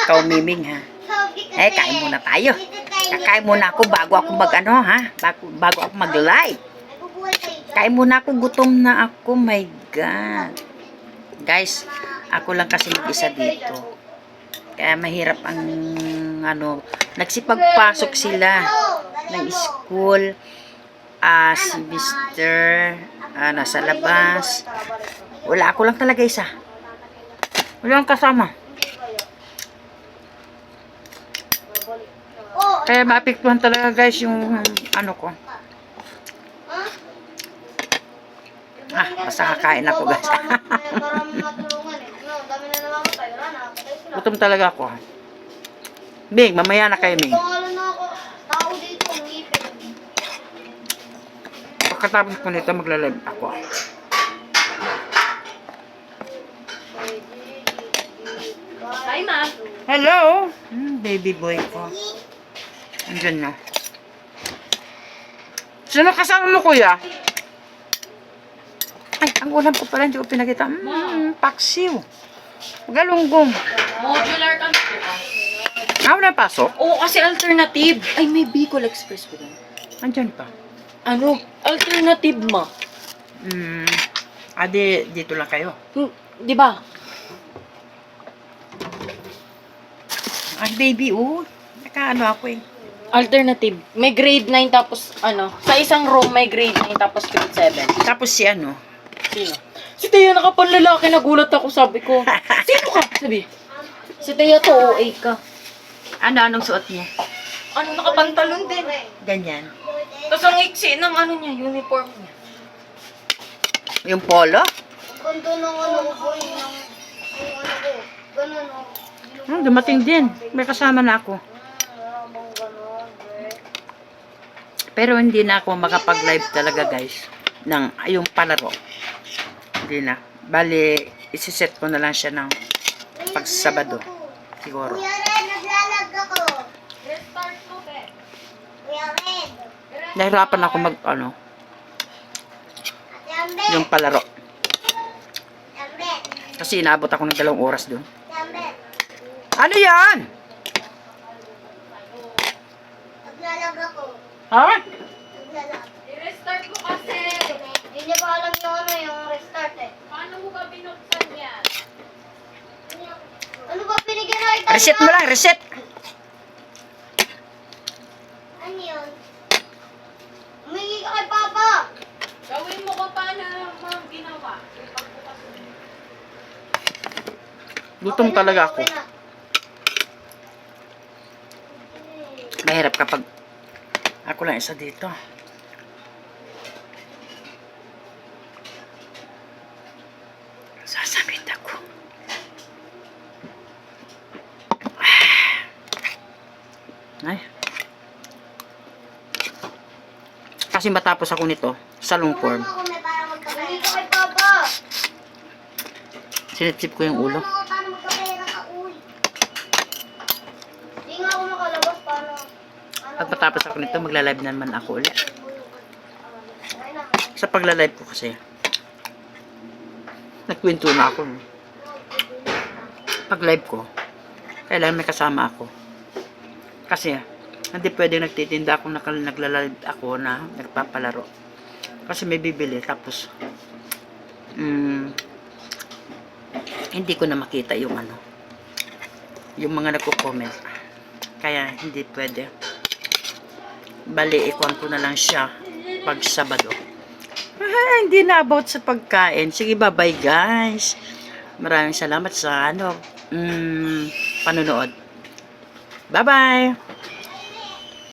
Ikaw, Miming, ha? Kain muna tayo. Kakain muna ako bago ako mag-ano, ha? Bago ako mag-live. Kain muna ako. Gutom na ako. My God. Guys, ako lang kasi mag-isa dito. Kaya mahirap ang, nagsipagpasok sila ng school. Si Mr. Nasa labas. Wala, ako lang talaga isa. Wala akong kasama. Kaya maapektuhan talaga guys yung ko. Basta kakain ako guys. Gutom talaga ako. Bing, mamaya na kayo, Bing. Pagkatapos ko nito, magla-live ako. Hi, Ma. Hello! Baby boy ko. Andiyan na. Sino kasama mo, kuya? Ay, ang ulam ko pala, hindi ko pinakita. Paksiw. Galunggong. Modular ka. Wala pasok? Oo, kasi alternative. Ay, may Bicol Express ko doon. Andiyan pa. Ano? Alternative, Ma. Dito lang kayo. Di ba? Ay, baby, nakaano ako eh. Alternative. May grade 9 tapos sa isang room may grade 9 tapos grade 7. Tapos si Sino? Si Teya nakapanlalaki, nagulat ako, sabi ko. Sino ka? Sabi. Si Teya to, OA ka. Anong suot niya? Nakapantalon din. Ganyan. Tapos ang iksi ng niya, uniform niya. Yung polo? Ganto ng ko. Ganun Dumating din. May kasama na ako. Pero hindi na ako makapag-live talaga guys. Yung palaro. Hindi na. Bali, isiset ko na lang siya ng pag-Sabado. Siguro. Kuya Red, naglalag ako. Restart mo, be. Kuya Red. Nahirapan ako Jambe. yung palaro. Jambe. Kasi inaabot ako ng 2 oras doon. Jambe. Ano yan? Naglalag ako. Ha? Naglalag. I-restart mo kasi. Hindi niya pa alam yung restart eh. Paano mo ba binuksan yan? Ano ba pinigyan na ito? Reset mo lang, reset. Ano yun? Umingi ka kay Papa. Gawin mo kung paano mo ginawa. Ipagbukas mo. Gutom Okay na, talaga ako. okay na. Mahirap kapag ako lang isa dito. Sasabit ako. Ay. Kasi matapos ako nito sa long form. Ako may para magkapera. Umingi ka kay Papa. Sinipsip ko yung ulo. Ako paano magkapera ka, uy. Hindi nga ako makalabas paano. Pag matapos ako nito, magla-live na naman ako ulit. Sa pagla-live ko kasi, nagkwento na ako. Pag live ko, kailangan may kasama ako. Kasi, hindi pwedeng nagtitinda ako nagla-live ako na nagpapalaro. Kasi may bibili, tapos, hindi ko na makita yung yung mga nagko-comment. Kaya, hindi pwede. Bali, ikon ko na lang siya pag Sabado. Hindi na about sa pagkain. Sige, bye-bye guys. Maraming salamat sa panonood. Bye-bye.